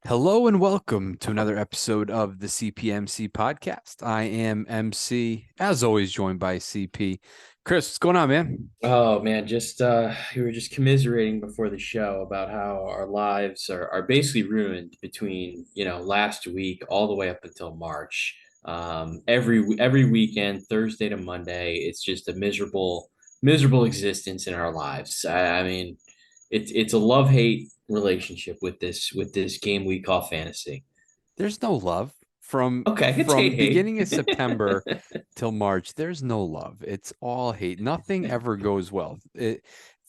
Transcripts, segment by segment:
Hello and welcome to another episode of the CPMC podcast. I am MC, as always, joined by CP. Chris, what's going on, man? Oh man, just we were just commiserating before the show about how our lives are basically ruined between, last week all the way up until March. Every weekend, Thursday to Monday, it's just a miserable existence in our lives. I mean, it's a love-hate relationship with this game we call fantasy. There's no love from Okay, it's from hate. beginning of September till March. There's no love. It's all hate. Nothing ever goes well.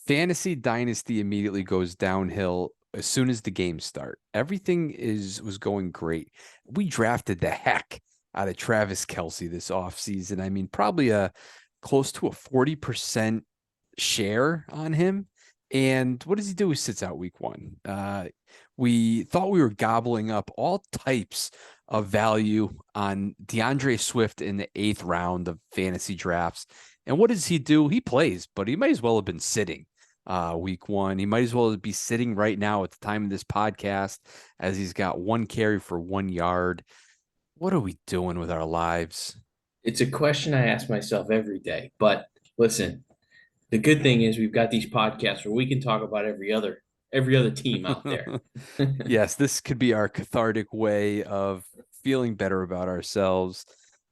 Fantasy Dynasty immediately goes downhill as soon as the games start. Everything was going great. We drafted the heck out of Travis Kelsey this offseason. I mean, probably a close to a 40% share on him. And what does he do? He sits out week one. We thought we were gobbling up all types of value on DeAndre Swift in the 8th round of fantasy drafts. And what does he do? He plays, but he might as well have been sitting week one. He might as well be sitting right now at the time of this podcast as he's got one carry for 1 yard. What are we doing with our lives? It's a question I ask myself every day. But listen, the good thing is we've got these podcasts where we can talk about every other team out there. Yes, this could be our cathartic way of feeling better about ourselves,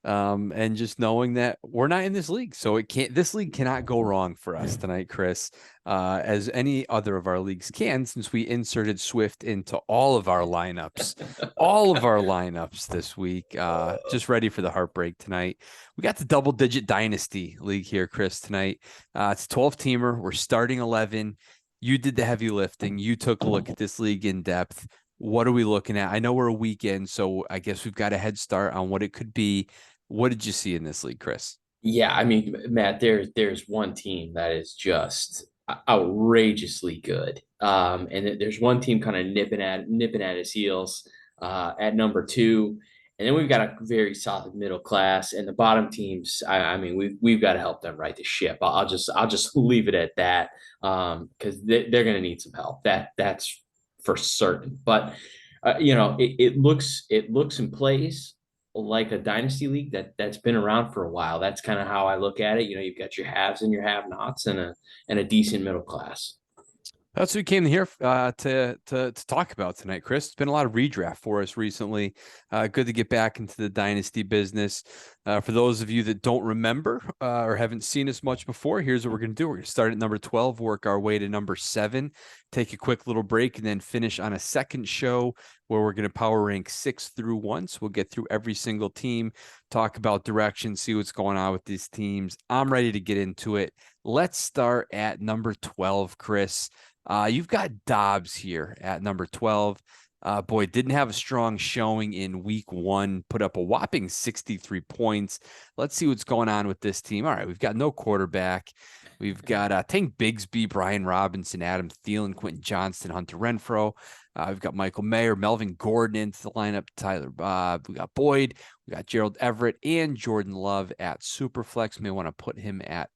and just knowing that we're not in this league. So this league cannot go wrong for us tonight, Chris, as any other of our leagues can, since we inserted Swift into all of our lineups this week. Just ready for the heartbreak tonight. We got the double digit dynasty league here, Chris, tonight. It's a 12 teamer. We're starting 11. You did the heavy lifting. You took a look at this league in depth. What are we looking at? I know we're a weekend, so I guess we've got a head start on what it could be. What did you see in this league, Chris? Yeah, I mean, Matt, there's one team that is just outrageously good. And there's one team kind of nipping at his heels at number two. And then we've got a very solid middle class, and the bottom teams. I mean, we've got to help them right the ship. I'll just leave it at that because they're going to need some help. That's for certain. But it looks and plays like a dynasty league that's been around for a while. That's kind of how I look at it. You've got your haves and your have-nots, and a decent middle class. That's what we came here to talk about tonight, Chris. It's been a lot of redraft for us recently. Good to get back into the dynasty business. For those of you that don't remember or haven't seen us much before, here's what we're going to do. We're going to start at number 12, work our way to number 7, take a quick little break, and then finish on a second show where we're going to power rank 6 through 1. So we'll get through every single team, talk about direction, see what's going on with these teams. I'm ready to get into it. Let's start at number 12, Chris. You've got Dobbs here at number 12. Boy, didn't have a strong showing in week one, put up a whopping 63 points. Let's see what's going on with this team. All right, we've got no quarterback. We've got Tank Bigsby, Brian Robinson, Adam Thielen, Quentin Johnston, Hunter Renfro. We've got Michael Mayer, Melvin Gordon into the lineup, Tyler Bob. We got Boyd. We got Gerald Everett and Jordan Love at Superflex. May want to put him at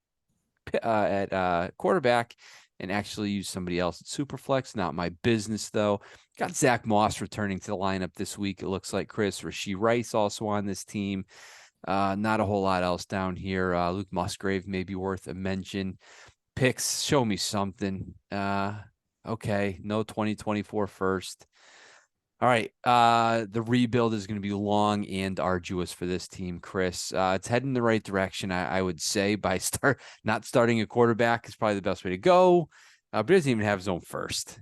quarterback and actually use somebody else at Superflex. Not my business, though. Got Zach Moss returning to the lineup this week. It looks like Chris. Rashee Rice also on this team. Not a whole lot else down here. Luke Musgrave may be worth a mention. Picks, show me something. Okay, no 2024 first. All right. The rebuild is going to be long and arduous for this team, Chris. It's heading in the right direction, I would say, by not starting a quarterback is probably the best way to go. But he doesn't even have his own first.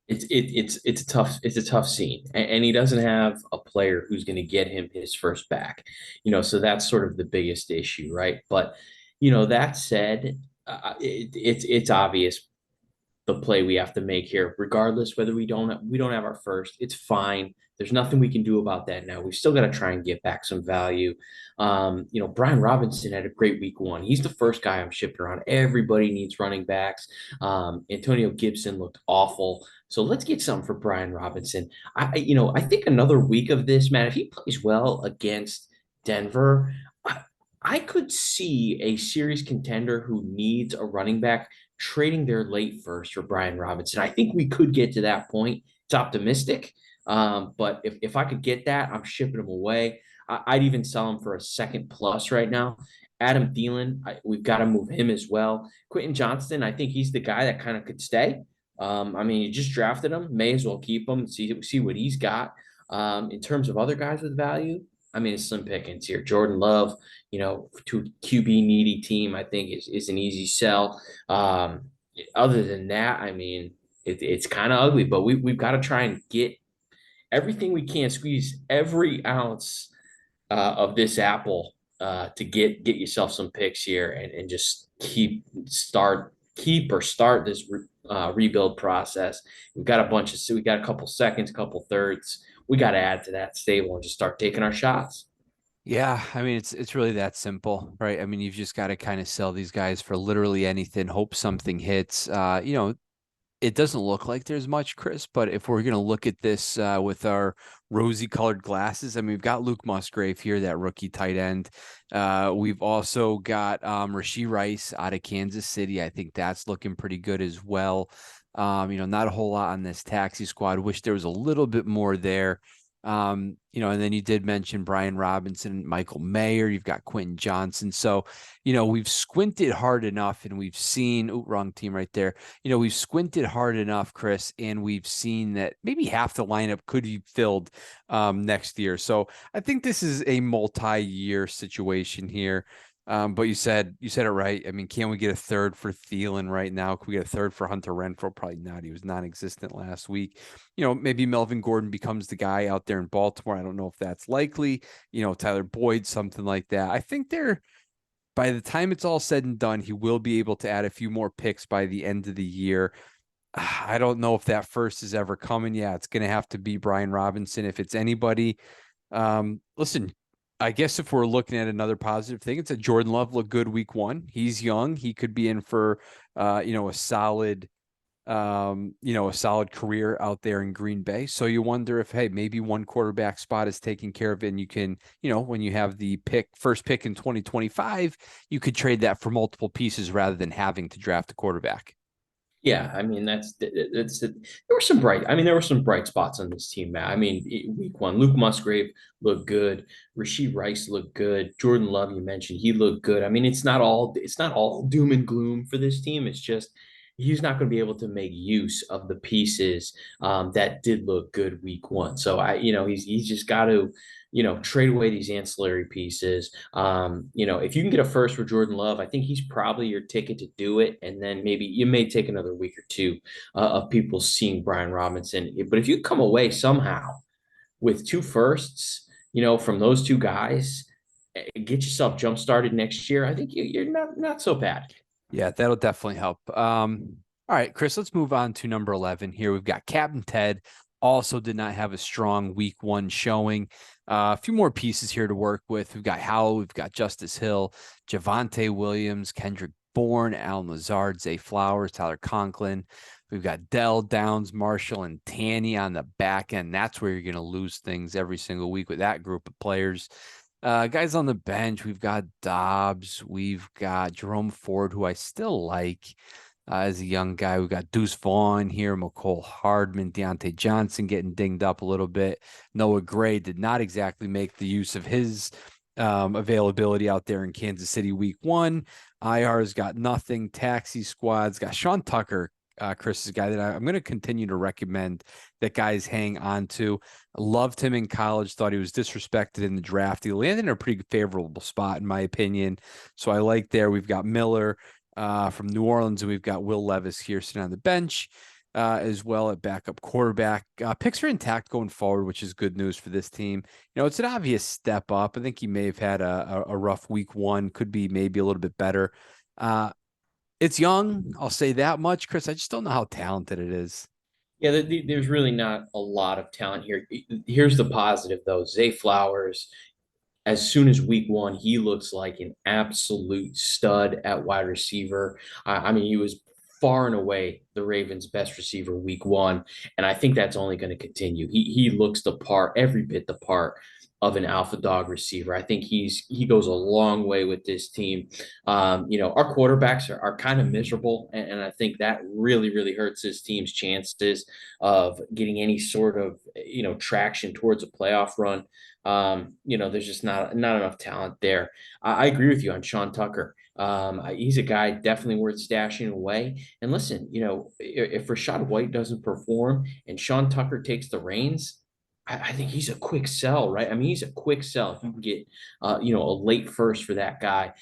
It's a tough scene, and he doesn't have a player who's going to get him his first back. So that's sort of the biggest issue, right? But that said, it's obvious the play we have to make here, regardless whether we don't have our first. It's fine. There's nothing we can do about that now. We've still got to try and get back some value. Brian Robinson had a great week one. He's the first guy I'm shipping around. Everybody needs running backs. Antonio Gibson looked awful. So let's get something for Brian Robinson. I think another week of this, man, if he plays well against Denver, I could see a serious contender who needs a running back trading their late first for Brian Robinson. I think we could get to that point. It's optimistic, But if I could get that, I'm shipping him away. I'd even sell him for a second plus right now. Adam Thielen, we've got to move him as well. Quentin Johnston, I think he's the guy that kind of could stay. I mean, you just drafted him, may as well keep him, see what he's got. In terms of other guys with value, I mean, it's slim pickings here. Jordan Love, to QB needy team, I think is an easy sell. Other than that, I mean, it's kind of ugly, but we've got to try and get everything we can, squeeze every ounce of this apple to get yourself some picks here and just keep or start this rebuild process. We got a couple seconds, couple thirds. We got to add to that stable and just start taking our shots. Yeah, I mean it's really that simple, right? I mean, you've just got to kind of sell these guys for literally anything, hope something hits. It doesn't look like there's much, Chris, but if we're going to look at this with our rosy colored glasses, I mean, we've got Luke Musgrave here, that rookie tight end. We've also got Rashee Rice out of Kansas City. I think that's looking pretty good as well. Not a whole lot on this taxi squad. Wish there was a little bit more there. And then you did mention Brian Robinson, Michael Mayer, you've got Quentin Johnson. So, we've squinted hard enough and we've seen, wrong team right there. We've squinted hard enough, Chris, and we've seen that maybe half the lineup could be filled next year. So I think this is a multi-year situation here. But you said it right. I mean, can we get a third for Thielen right now? Can we get a third for Hunter Renfrow? Probably not. He was non-existent last week. Maybe Melvin Gordon becomes the guy out there in Baltimore. I don't know if that's likely. Tyler Boyd, something like that. I think by the time it's all said and done, he will be able to add a few more picks by the end of the year. I don't know if that first is ever coming. Yeah, it's going to have to be Brian Robinson. If it's anybody, listen, I guess if we're looking at another positive thing, it's a Jordan Love looked good week one. He's young. He could be in for, a solid, a solid career out there in Green Bay. So you wonder if, hey, maybe one quarterback spot is taken care of and you can, when you have the first pick in 2025, you could trade that for multiple pieces rather than having to draft a quarterback. Yeah, I mean there were some bright spots on this team, Matt. I mean, week one, Luke Musgrave looked good, Rashee Rice looked good, Jordan Love, you mentioned, he looked good. I mean, it's not all doom and gloom for this team. It's just he's not going to be able to make use of the pieces that did look good week one. So he's just got to trade away these ancillary pieces. If you can get a first for Jordan Love, I think he's probably your ticket to do it. And then maybe you may take another week or two of people seeing Brian Robinson. But if you come away somehow with two firsts, from those two guys, get yourself jump started next year. I think you're not so bad. Yeah, that'll definitely help. All right, Chris, let's move on to number 11 here. We've got Captain Ted, also did not have a strong week one showing. A few more pieces here to work with. We've got Howell, we've got Justice Hill, Javonte Williams, Kendrick Bourne, Alan Lazard, Zay Flowers, Tyler Conklin. We've got Dell, Downs, Marshall, and Tanny on the back end. That's where you're going to lose things every single week with that group of players. Guys on the bench, we've got Dobbs, we've got Jerome Ford, who I still like as a young guy. We've got Deuce Vaughn here, McCole Hardman, Deontay Johnson getting dinged up a little bit. Noah Gray did not exactly make the use of his availability out there in Kansas City week one. IR's got nothing. Taxi squad's got Sean Tucker. Chris is a guy that I'm going to continue to recommend that guys hang on to. Loved him in college, thought he was disrespected in the draft. He landed in a pretty favorable spot, in my opinion. So I like there. We've got Miller from New Orleans, and we've got Will Levis here sitting on the bench as well at backup quarterback. Picks are intact going forward, which is good news for this team. It's an obvious step up. I think he may have had a rough week one, could be maybe a little bit better. It's young, I'll say that much, Chris. I just don't know how talented it is. Yeah, there's really not a lot of talent here. Here's the positive, though. Zay Flowers, as soon as week one, he looks like an absolute stud at wide receiver. I mean, he was far and away the Ravens' best receiver week one, and I think that's only going to continue. He looks the part, every bit the part. of an alpha dog receiver. I think he goes a long way with this team. Our quarterbacks are kind of miserable, and I think that really hurts this team's chances of getting any sort of traction towards a playoff run. There's just not enough talent there. I agree with you on Sean Tucker. He's a guy definitely worth stashing away. And listen, if Rashad White doesn't perform and Sean Tucker takes the reins, I think he's a quick sell, right? I mean, he's a quick sell if you can get, a late first for that guy,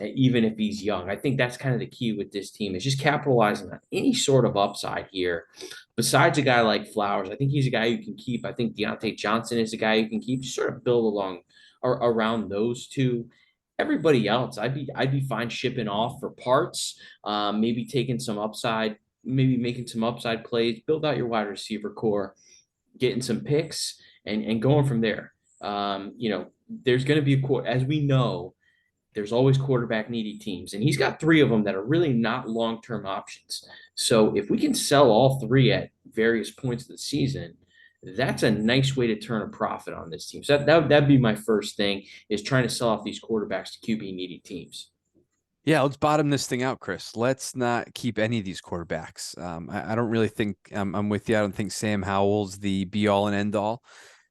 even if he's young. I think that's kind of the key with this team is just capitalizing on any sort of upside here. Besides a guy like Flowers, I think he's a guy you can keep. I think Deontay Johnson is a guy you can keep. Just sort of build along or around those two. Everybody else, I'd be fine shipping off for parts, maybe taking some upside, maybe making some upside plays, build out your wide receiver core, getting some picks and going from there. There's going to be as we know, there's always quarterback needy teams, and he's got three of them that are really not long term options. So if we can sell all three at various points of the season, that's a nice way to turn a profit on this team. So that'd be my first thing is trying to sell off these quarterbacks to QB needy teams. Yeah, let's bottom this thing out, Chris. Let's not keep any of these quarterbacks. I don't really think I'm with you. I don't think Sam Howell's the be all and end all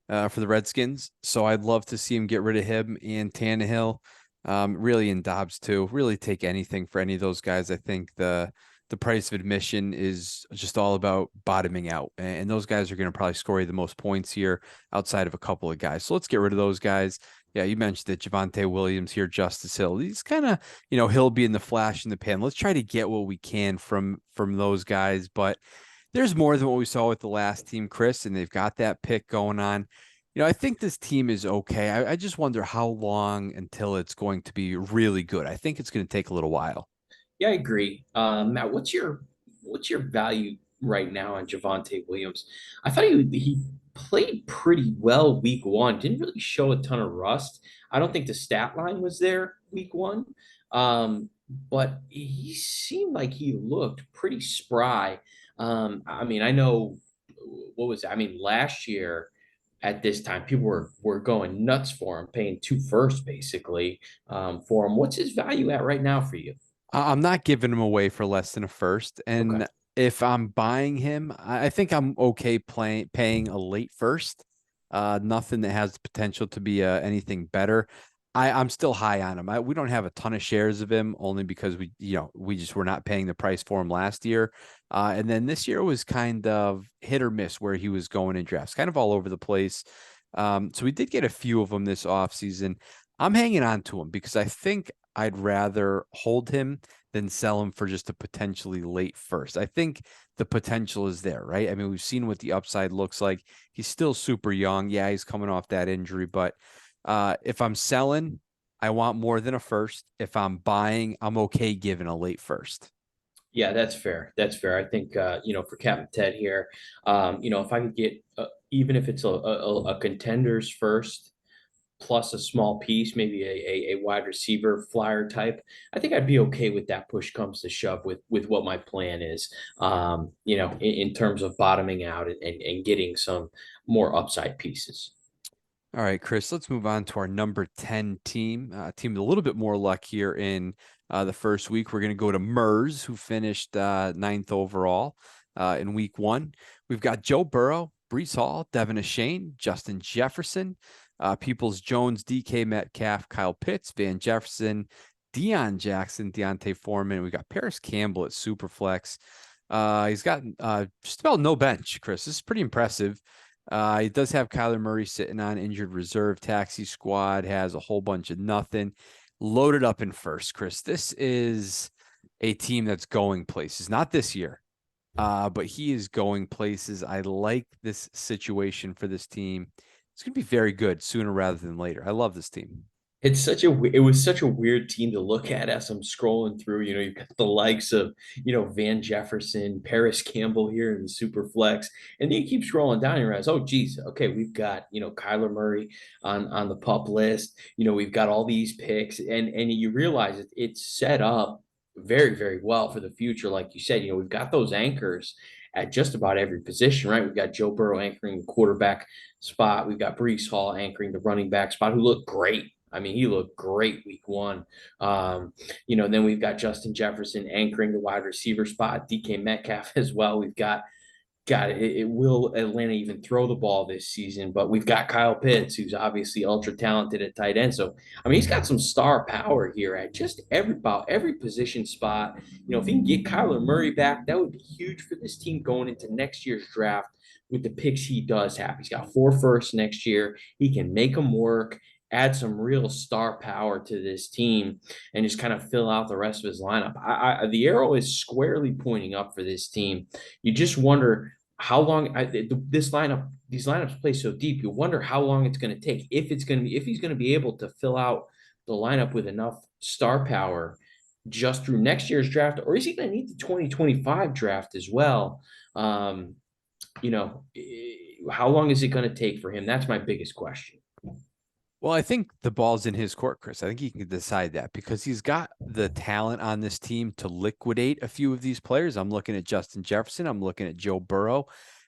for the Redskins. So I'd love to see him get rid of him and Tannehill, really in Dobbs too. Really take anything for any of those guys. I think the price of admission is just all about bottoming out, and those guys are going to probably score you the most points here outside of a couple of guys. So let's get rid of those guys. Yeah, you mentioned that Javonte Williams here, Justice Hill. These kind of, he'll be in the flash in the pan. Let's try to get what we can from those guys. But there's more than what we saw with the last team, Chris, and they've got that pick going on. I think this team is okay. I just wonder how long until it's going to be really good. I think it's going to take a little while. Yeah, I agree. Matt, what's your value right now on Javonte Williams? I thought he played pretty well week one. Didn't really show a ton of rust. I don't think the stat line was there week one, but he seemed like he looked pretty spry. I mean, I know what was I mean last year at this time people were going nuts for him, paying two first basically for him. What's his value at right now for you? I'm not giving him away for less than a first. Okay. And if I'm buying him, I think I'm okay paying a late first. Nothing that has the potential to be anything better. I'm still high on him. We don't have a ton of shares of him only because we just were not paying the price for him last year. And then this year was kind of hit or miss where he was going in drafts, kind of all over the place. So we did get a few of them this offseason. I'm hanging on to him because I think I'd rather hold him than sell him for just a potentially late first. I think the potential is there, right? I mean, we've seen what the upside looks like. He's still super young. Yeah, he's coming off that injury, but if I'm selling, I want more than a first. If I'm buying, I'm okay giving a late first. Yeah, that's fair. That's fair. I think for Captain Ted here, if I could get even if it's a contenders first plus a small piece, maybe a wide receiver flyer type, I think I'd be okay with that push comes to shove with what my plan is. In terms of bottoming out and getting some more upside pieces. All right, Chris, let's move on to our number 10 team. Team with a little bit more luck here in the first week. We're going to go to Mers, who finished ninth overall in week one. We've got Joe Burrow, Brees Hall, Devin Ashane, Justin Jefferson, Peoples Jones, DK Metcalf, Kyle Pitts, Van Jefferson, Deion Jackson, Deontay Foreman. We got Paris Campbell at Superflex. He's got just about no bench, Chris. This is pretty impressive. He does have Kyler Murray sitting on injured reserve. Taxi squad has a whole bunch of nothing. Loaded up in first, Chris. This is a team that's going places. Not this year, but he is going places. I like this situation for this team. It's going to be very good sooner rather than later. I love this team. It was such a weird team to look at as I'm scrolling through. You've got the likes of Van Jefferson, Paris Campbell here in the super flex, and then you keep scrolling down and you realize, oh geez, okay, we've got Kyler Murray on the pup list. We've got all these picks, and you realize it's set up very well for the future. Like you said, we've got those anchors at just about every position, right? We've got Joe Burrow anchoring the quarterback spot. We've got Brees Hall anchoring the running back spot, who looked great. I mean, he looked great week one. Then we've got Justin Jefferson anchoring the wide receiver spot, DK Metcalf as well. We've got God, will Atlanta even throw the ball this season? But we've got Kyle Pitts, who's obviously ultra talented at tight end. So I mean, he's got some star power here at just about every position spot. If he can get Kyler Murray back, that would be huge for this team going into next year's draft with the picks he does have. He's got 4 firsts next year. He can make them work, add some real star power to this team, and just kind of fill out the rest of his lineup. The arrow is squarely pointing up for this team. You just wonder how long these lineups play so deep. You wonder how long it's going to take, if he's going to be able to fill out the lineup with enough star power just through next year's draft, or is he going to need the 2025 draft as well? Um, how long is it going to take for him? That's my biggest question. Well, I think the ball's in his court, Chris. I think he can decide that because he's got the talent on this team to liquidate a few of these players. I'm looking at Justin Jefferson. I'm looking at Joe Burrow.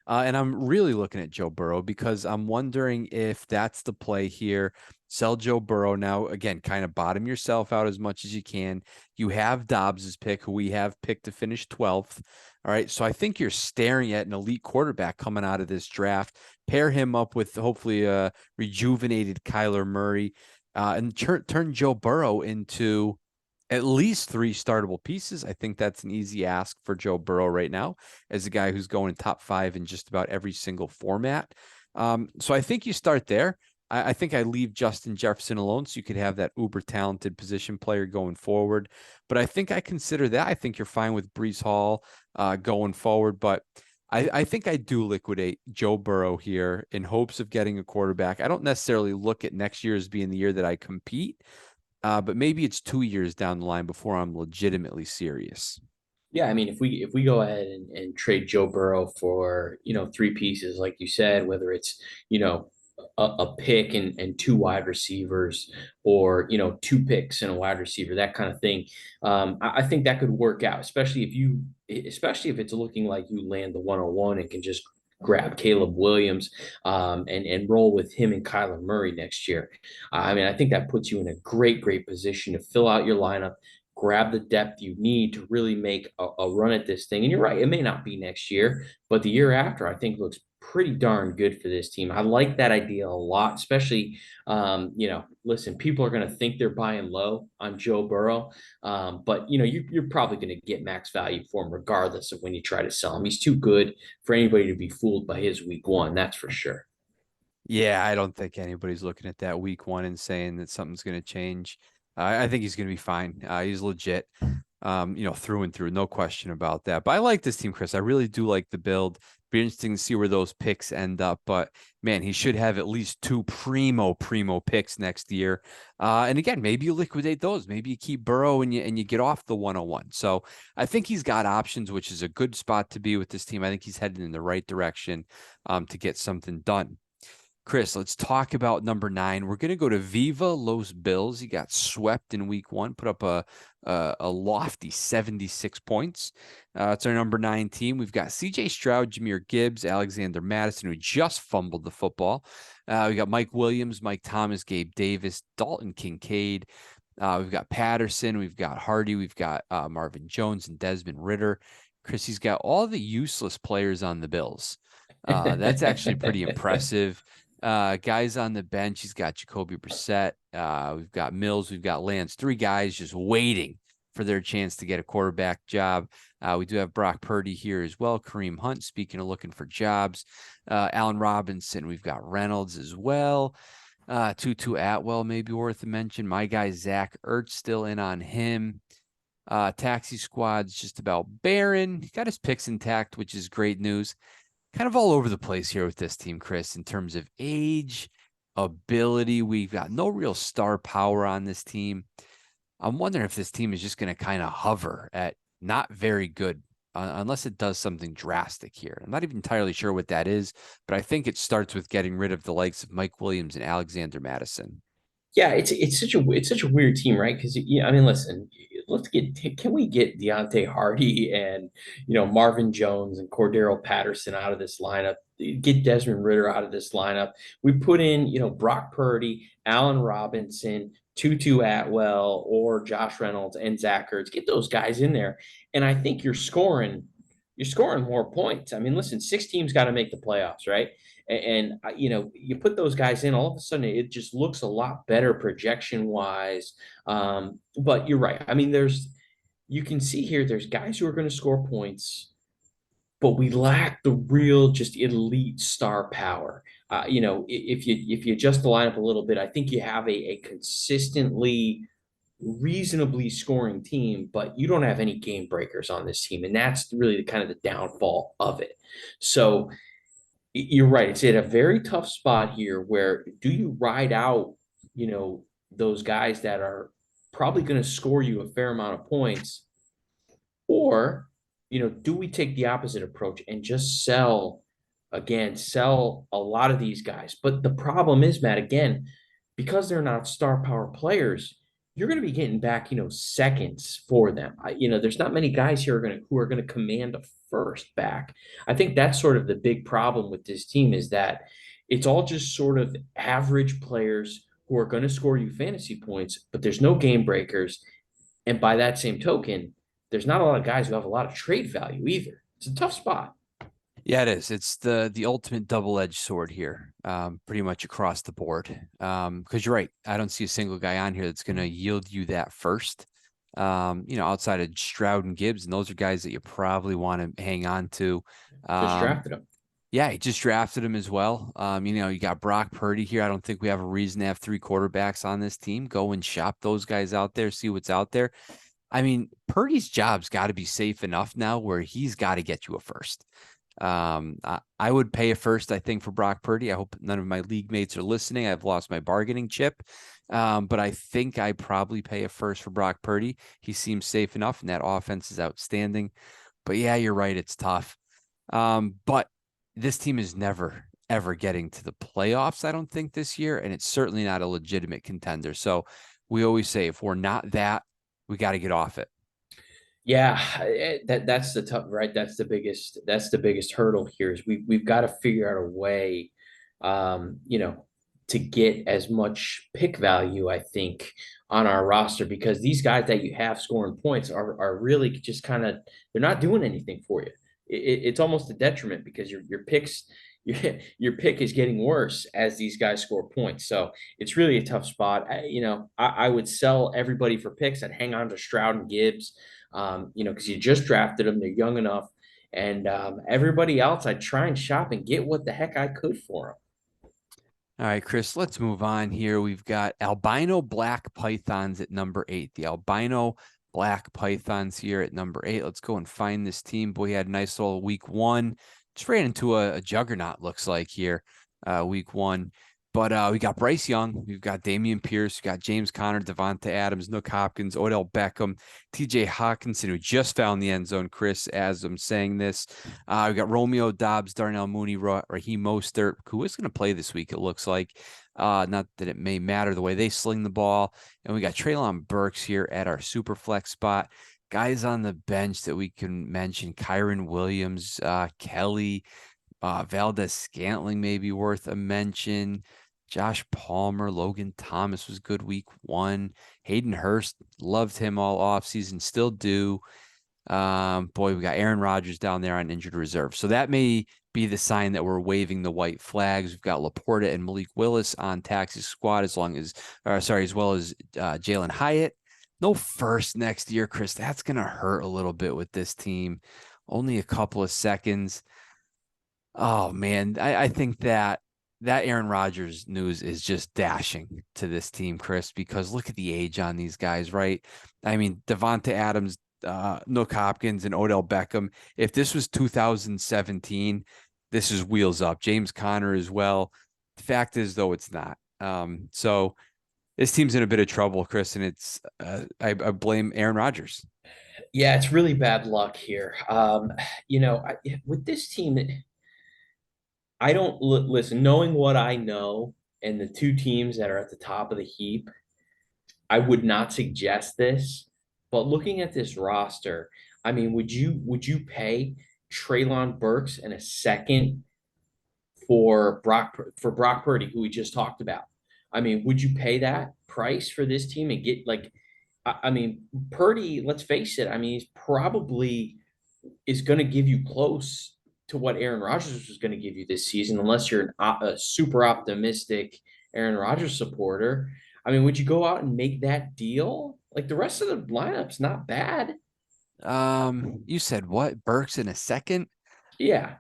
And I'm really looking at Joe Burrow because I'm wondering if that's the play here. Sell Joe Burrow now. Again, kind of bottom yourself out as much as you can. You have Dobbs's pick, who we have picked to finish 12th. All right. So I think you're staring at an elite quarterback coming out of this draft. Pair him up with hopefully a rejuvenated Kyler Murray and turn Joe Burrow into at least 3 startable pieces. I think that's an easy ask for Joe Burrow right now as a guy who's going top 5 in just about every single format. So I think you start there. I think I leave Justin Jefferson alone so you could have that uber talented position player going forward. But I think I consider that. I think you're fine with Brees Hall going forward. But I think I do liquidate Joe Burrow here in hopes of getting a quarterback. I don't necessarily look at next year as being the year that I compete, but maybe it's 2 years down the line before I'm legitimately serious. Yeah, I mean, if we go ahead and trade Joe Burrow for 3 pieces, like you said, whether it's you know a pick and 2 wide receivers, or 2 picks and a wide receiver, that kind of thing, I think that could work out, especially if it's looking like you land the 101 and can just grab Caleb Williams, and roll with him and Kyler Murray next year. I mean, I think that puts you in a great position to fill out your lineup, grab the depth you need to really make a run at this thing. And you're right, it may not be next year, but the year after, I think looks pretty darn good for this team. I like that idea a lot, especially, listen, people are going to think they're buying low on Joe Burrow, but you're probably going to get max value for him regardless of when you try to sell him. He's too good for anybody to be fooled by his week one, that's for sure. Yeah, I don't think anybody's looking at that week 1 and saying that something's going to change. I think he's going to be fine. He's legit, through and through, no question about that. But I like this team, Chris. I really do like the build. Be interesting to see where those picks end up. But man, he should have at least 2 primo picks next year. And again, maybe you liquidate those. Maybe you keep Burrow and you get off the 101. So I think he's got options, which is a good spot to be with this team. I think he's headed in the right direction to get something done. Chris, let's talk about number 9. We're going to go to Viva Los Bills. He got swept in week 1, put up a lofty 76 points. It's our number 9 team. We've got CJ Stroud, Jahmyr Gibbs, Alexander Madison, who just fumbled the football. We got Mike Williams, Mike Thomas, Gabe Davis, Dalton Kincaid. We've got Patterson. We've got Hardy. We've got Marvin Jones and Desmond Ritter. Chris, he's got all the useless players on the Bills. That's actually pretty impressive. Guys on the bench, he's got Jacoby Brissett. We've got Mills. We've got Lance. 3 guys just waiting for their chance to get a quarterback job. We do have Brock Purdy here as well. Kareem Hunt, speaking of looking for jobs. Allen Robinson. We've got Reynolds as well. Tutu Atwell may be worth a mention. My guy Zach Ertz still in on him. Taxi squad's just about barren. He got his picks intact, which is great news. Kind of all over the place here with this team, Chris, in terms of age, ability. We've got no real star power on this team. I'm wondering if this team is just going to kind of hover at not very good unless it does something drastic here. I'm not even entirely sure what that is, but I think it starts with getting rid of the likes of Mike Williams and Alexander Madison. Yeah, it's such a weird team, right? Because I mean, listen, can we get Deontay Hardy and Marvin Jones and Cordero Patterson out of this lineup? Get Desmond Ritter out of this lineup. We put in, Brock Purdy, Allen Robinson, Tutu Atwell, or Josh Reynolds and Zach Ertz. Get those guys in there, and I think you're scoring more points. I mean, listen, 6 teams got to make the playoffs, right? And you put those guys in, all of a sudden it just looks a lot better projection wise. But you're right. I mean, you can see here there's guys who are going to score points, but we lack the real just elite star power. If you adjust the lineup a little bit, I think you have a consistently reasonably scoring team, but you don't have any game breakers on this team, and that's really the kind of the downfall of it. So you're right. It's at a very tough spot here where do you ride out, those guys that are probably going to score you a fair amount of points, or, do we take the opposite approach and just sell a lot of these guys? But the problem is, Matt, again, because they're not star power players, you're going to be getting back, seconds for them. There's not many guys here who are going to command a first back. I think that's sort of the big problem with this team is that it's all just sort of average players who are going to score you fantasy points, but there's no game breakers. And by that same token, there's not a lot of guys who have a lot of trade value either. It's a tough spot. Yeah, it is. It's the ultimate double-edged sword here, pretty much across the board. Because you're right, I don't see a single guy on here that's going to yield you that first. Outside of Stroud and Gibbs, and those are guys that you probably want to hang on to. Just drafted him. Yeah, he just drafted him as well. You got Brock Purdy here. I don't think we have a reason to have 3 quarterbacks on this team. Go and shop those guys out there, see what's out there. I mean, Purdy's job's got to be safe enough now where he's got to get you a first. I would pay a first, I think, for Brock Purdy. I hope none of my league mates are listening. I've lost my bargaining chip. But I think I probably pay a first for Brock Purdy. He seems safe enough, and that offense is outstanding. But yeah, you're right. It's tough. But this team is never, ever getting to the playoffs, I don't think, this year. And it's certainly not a legitimate contender. So we always say if we're not that, we got to get off it. Yeah, that's the tough, right? That's the biggest hurdle here is we've got to figure out a way, to get as much pick value, I think, on our roster because these guys that you have scoring points are really just kind of they're not doing anything for you. It's almost a detriment because your picks your pick is getting worse as these guys score points. So it's really a tough spot. I would sell everybody for picks. I'd hang on to Stroud and Gibbs, because you just drafted them. They're young enough. And everybody else, I'd try and shop and get what the heck I could for them. All right, Chris, let's move on here. We've got albino black pythons at number 8. The albino black pythons here at number 8. Let's go and find this team. Boy, he had a nice little week 1. Just ran into a juggernaut, looks like here, week 1. But we got Bryce Young, we've got Damian Pierce, we got James Conner, Devonta Adams, Nook Hopkins, Odell Beckham, TJ Hawkinson, who just found the end zone, Chris, as I'm saying this. We got Romeo Dobbs, Darnell Mooney, Raheem Mostert, who is going to play this week, it looks like. Not that it may matter the way they sling the ball. And we got Treylon Burks here at our super flex spot. Guys on the bench that we can mention, Kyron Williams, Kelly, Valdez Scantling may be worth a mention. Josh Palmer, Logan Thomas was good week 1. Hayden Hurst, loved him all offseason, still do. Boy, we got Aaron Rodgers down there on injured reserve. So that may be the sign that we're waving the white flags. We've got Laporta and Malik Willis on Taxi's squad as well as Jalen Hyatt. No first next year, Chris. That's going to hurt a little bit with this team. Only a couple of seconds. Oh, man. I think that Aaron Rodgers news is just dashing to this team, Chris, because look at the age on these guys, right? I mean, Devonta Adams, Nook Hopkins, and Odell Beckham. If this was 2017, this is wheels up. James Conner as well. The fact is, though, it's not. So this team's in a bit of trouble, Chris, and it's I blame Aaron Rodgers. Yeah, it's really bad luck here. With this team, I don't listen, knowing what I know and the 2 teams that are at the top of the heap, I would not suggest this. But looking at this roster, I mean, would you pay Traylon Burks and a second for Brock Purdy, who we just talked about? I mean, would you pay that price for this team and get like I mean, Purdy, let's face it, I mean, he's probably is going to give you close to what Aaron Rodgers was going to give you this season, unless you're a super optimistic Aaron Rodgers supporter. I mean, would you go out and make that deal? Like the rest of the lineup's not bad. You said what? Burks in a second? Yeah.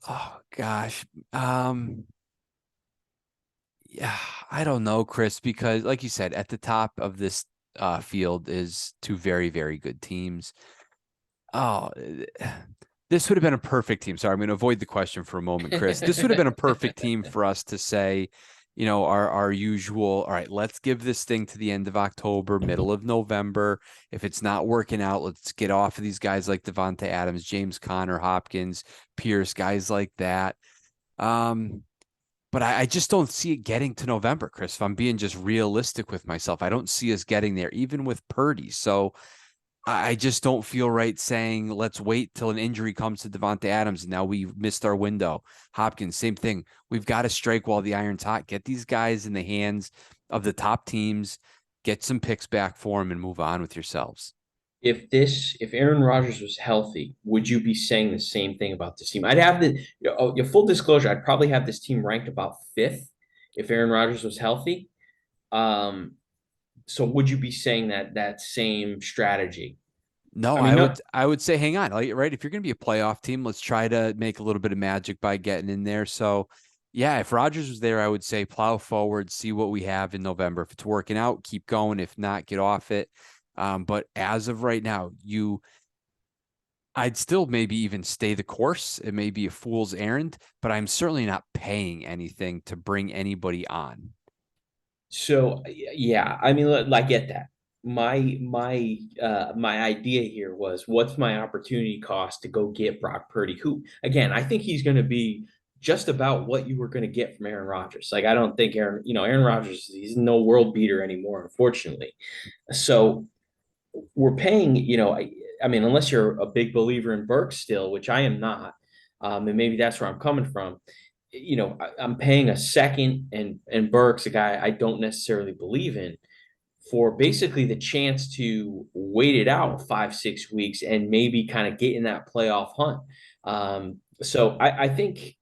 Oh gosh. Yeah, I don't know, Chris, because like you said, at the top of this field is two very, very good teams. Oh, this would have been a perfect team. Sorry, I'm going to avoid the question for a moment, Chris. This would have been a perfect team for us to say, our usual, all right, let's give this thing to the end of October, middle of November. If it's not working out, let's get off of these guys like Devontae Adams, James Conner, Hopkins, Pierce, guys like that. But I just don't see it getting to November, Chris. If I'm being just realistic with myself, I don't see us getting there, even with Purdy. So I just don't feel right saying let's wait till an injury comes to Devontae Adams. And now we missed our window. Hopkins, same thing. We've got to strike while the iron's hot. Get these guys in the hands of the top teams, get some picks back for them, and move on with yourselves. If Aaron Rodgers was healthy, would you be saying the same thing about this team? I'd have your full disclosure. I'd probably have this team ranked about fifth if Aaron Rodgers was healthy. Um, so would you be saying that same strategy? No, I mean, no, I would say hang on. Like, right, if you're going to be a playoff team, let's try to make a little bit of magic by getting in there. So, yeah, if Rodgers was there, I would say plow forward, see what we have in November. If it's working out, keep going. If not, get off it. But as of right now, I'd still maybe even stay the course. It may be a fool's errand, but I'm certainly not paying anything to bring anybody on. so yeah, I mean, I get that. My idea here was what's my opportunity cost to go get Brock Purdy, who again, I think he's going to be just about what you were going to get from Aaron Rodgers. Like I don't think Aaron Rodgers, he's no world beater anymore, unfortunately. So we're paying, I mean, unless you're a big believer in Burks still, which I am not, and maybe that's where I'm coming from. I'm paying a second and Burks, a guy I don't necessarily believe in, for basically the chance to wait it out 5, 6 weeks and maybe kind of get in that playoff hunt. So I think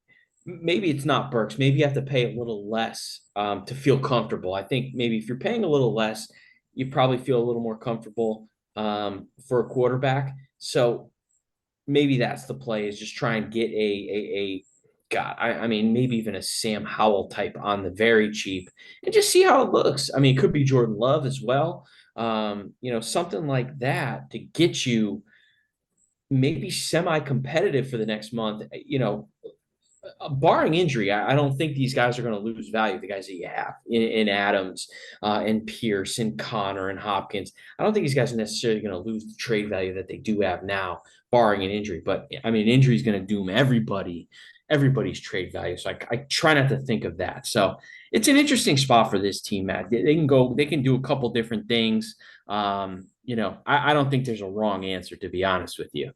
maybe it's not Burks. Maybe you have to pay a little less to feel comfortable. I think maybe if you're paying a little less, you probably feel a little more comfortable for a quarterback. So maybe that's the play is just try and get a God, I mean, maybe even a Sam Howell type on the very cheap and just see how it looks. I mean, it could be Jordan Love as well. Something like that to get you maybe semi-competitive for the next month. Barring injury, I don't think these guys are going to lose value. The guys that you have in Adams, and Pierce, and Connor, and Hopkins, I don't think these guys are necessarily going to lose the trade value that they do have now, barring an injury. But I mean, an injury is going to doom everybody's trade value. So I try not to think of that. So it's an interesting spot for this team, Matt. They can do a couple different things. I don't think there's a wrong answer, to be honest with you.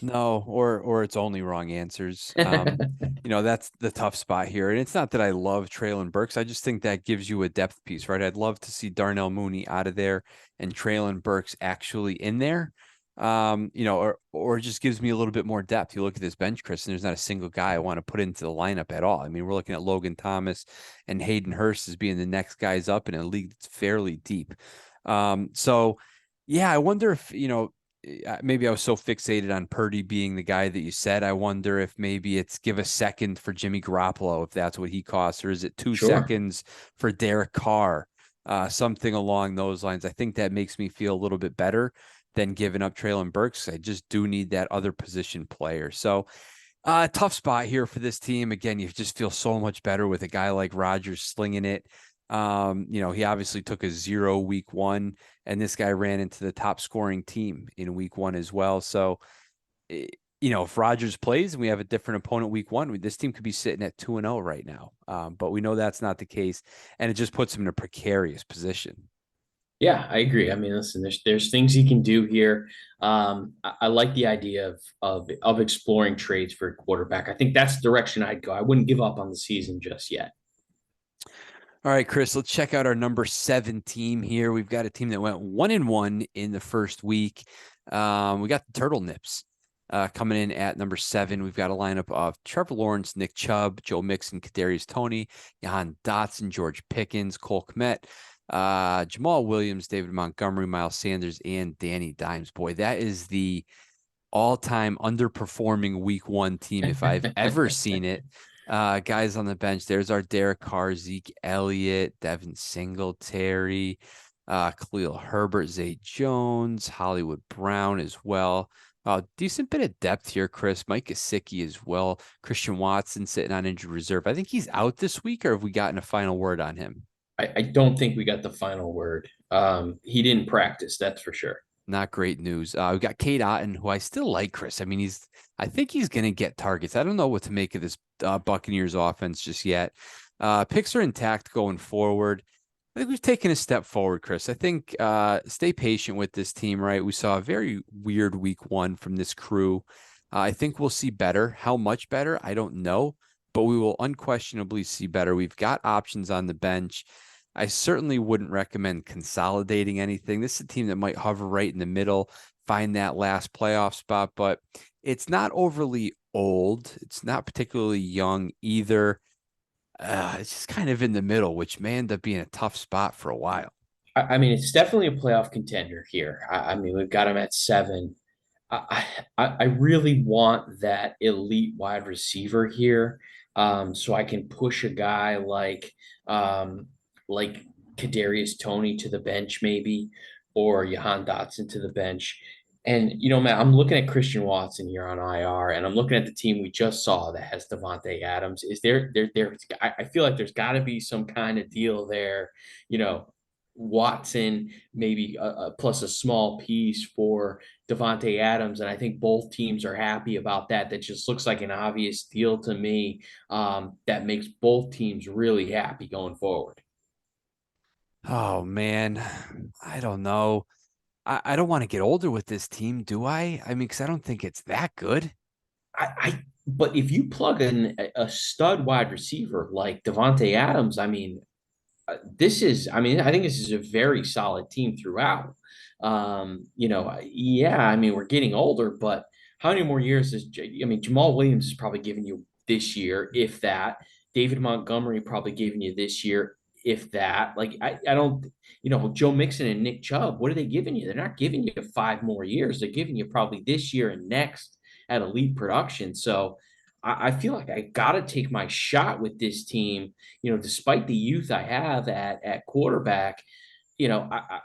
No, or it's only wrong answers. That's the tough spot here. And it's not that I love Traylon Burks. I just think that gives you a depth piece, right? I'd love to see Darnell Mooney out of there and Traylon Burks actually in there. Or it just gives me a little bit more depth. You look at this bench, Chris, and there's not a single guy I want to put into the lineup at all. I mean, we're looking at Logan Thomas and Hayden Hurst as being the next guys up in a league that's fairly deep. So yeah, I wonder if, maybe I was so fixated on Purdy being the guy that you said. I wonder if maybe it's give a second for Jimmy Garoppolo, if that's what he costs, or is it two Sure. seconds for Derek Carr? Something along those lines. I think that makes me feel a little bit better than giving up Traylon Burks. I just do need that other position player. So tough spot here for this team. Again, you just feel so much better with a guy like Rodgers slinging it. He obviously took a 0 week one, and this guy ran into the top scoring team in week one as well. So, if Rodgers plays and we have a different opponent week one, this team could be sitting at 2-0 right now. But we know that's not the case, and it just puts them in a precarious position. Yeah, I agree. I mean, listen, there's things he can do here. I like the idea of exploring trades for a quarterback. I think that's the direction I'd go. I wouldn't give up on the season just yet. All right, Chris, let's check out our number 7 team here. We've got a team that went 1-1 in the first week. We got the Turtle Nips coming in at number 7. We've got a lineup of Trevor Lawrence, Nick Chubb, Joe Mixon, Kadarius Toney, Jahan Dotson, George Pickens, Cole Kmet, Jamal Williams, David Montgomery, Miles Sanders, and Danny Dimes. Boy, that is the all-time underperforming week 1 team if I've ever seen it. Guys on the bench. There's our Derek Carr, Zeke Elliott, Devin Singletary, Khalil Herbert, Zay Jones, Hollywood Brown as well. Decent bit of depth here, Chris. Mike Gesicki as well. Christian Watson sitting on injured reserve. I think he's out this week, or have we gotten a final word on him? I don't think we got the final word. He didn't practice, that's for sure. Not great news. We got Kate Otten, who I still like, Chris. I mean, I think he's going to get targets. I don't know what to make of this Buccaneers offense just yet. Picks are intact going forward. I think we've taken a step forward, Chris. I think stay patient with this team, right? We saw a very weird week 1 from this crew. I think we'll see better. How much better? I don't know, but we will unquestionably see better. We've got options on the bench. I certainly wouldn't recommend consolidating anything. This is a team that might hover right in the middle, find that last playoff spot, but it's not overly old. It's not particularly young either. It's just kind of in the middle, which may end up being a tough spot for a while. I mean, it's definitely a playoff contender here. I mean, we've got him at 7. I really want that elite wide receiver here, so I can push a guy like Kadarius Toney to the bench maybe, or Jahan Dotson to the bench. And Matt, I'm looking at Christian Watson here on IR, and I'm looking at the team we just saw that has Devontae Adams. Is there? I feel like there's got to be some kind of deal there. You know, Watson maybe plus a small piece for Devontae Adams, and I think both teams are happy about that. That just looks like an obvious deal to me. That makes both teams really happy going forward. Oh man, I don't know. I don't want to get older with this team, do I? I mean, because I don't think it's that good. But if you plug in a stud wide receiver like Devontae Adams, I mean, I think this is a very solid team throughout. Yeah, I mean, we're getting older, but how many more years I mean, Jamal Williams is probably giving you this year, if that. David Montgomery probably giving you this year, if that. Like, I don't, Joe Mixon and Nick Chubb, what are they giving you? They're not giving you 5 more years. They're giving you probably this year and next at elite production. So I feel like I got to take my shot with this team, despite the youth I have at quarterback. you know, I, I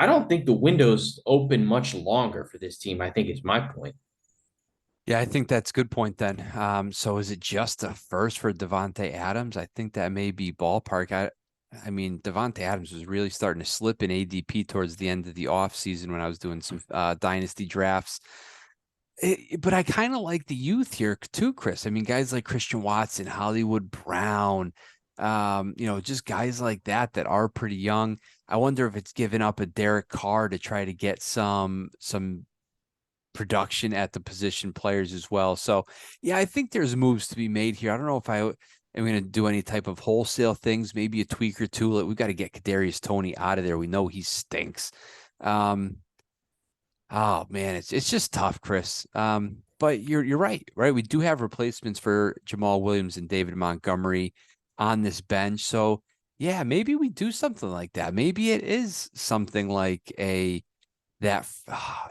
I don't think the window's open much longer for this team. I think is my point. Yeah, I think that's a good point then. So is it just a first for Devontae Adams? I think that may be ballpark. I mean, Devontae Adams was really starting to slip in ADP towards the end of the offseason when I was doing some dynasty drafts. But I kind of like the youth here too, Chris. I mean, guys like Christian Watson, Hollywood Brown, just guys like that are pretty young. I wonder if it's giving up a Derek Carr to try to get some production at the position players as well. So yeah, I think there's moves to be made here. I don't know if I am going to do any type of wholesale things, maybe a tweak or two. We got to get Kadarius Toney out of there. We know he stinks. Um, oh man, it's just tough, Chris. But you're right, right? We do have replacements for Jamal Williams and David Montgomery on this bench. So yeah, maybe we do something like that. Maybe it is something like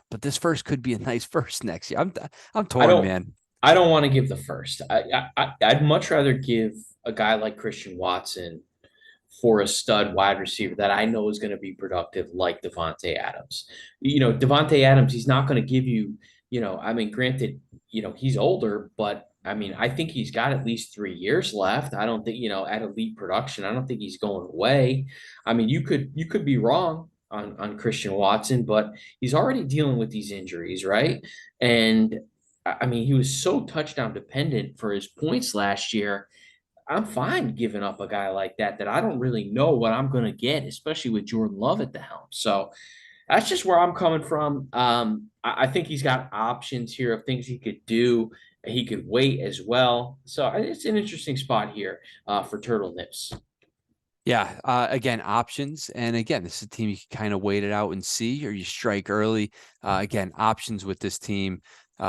but this first could be a nice first next year. I'm I torn, don't man. I don't want to give the first. I'd much rather give a guy like Christian Watson for a stud wide receiver that I know is going to be productive, like Devontae Adams. Devontae Adams, he's not going to give you, I mean, granted, he's older, but I mean, I think he's got at least 3 years left. I don't think, at elite production, I don't think he's going away. I mean, you could be wrong on Christian Watson, but he's already dealing with these injuries, right? And I mean, he was so touchdown dependent for his points last year. I'm fine giving up a guy like that I don't really know what I'm going to get, especially with Jordan Love at the helm. So that's just where I'm coming from. I think he's got options here of things he could do. He could wait as well. So it's an interesting spot here for Turtle Nips. Yeah, again, options. And again, this is a team you can kind of wait it out and see, or you strike early. Again, options with this team,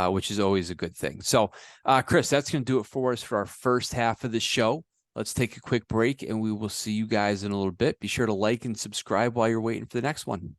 which is always a good thing. So, Chris, that's going to do it for us for our first half of the show. Let's take a quick break and we will see you guys in a little bit. Be sure to like and subscribe while you're waiting for the next one.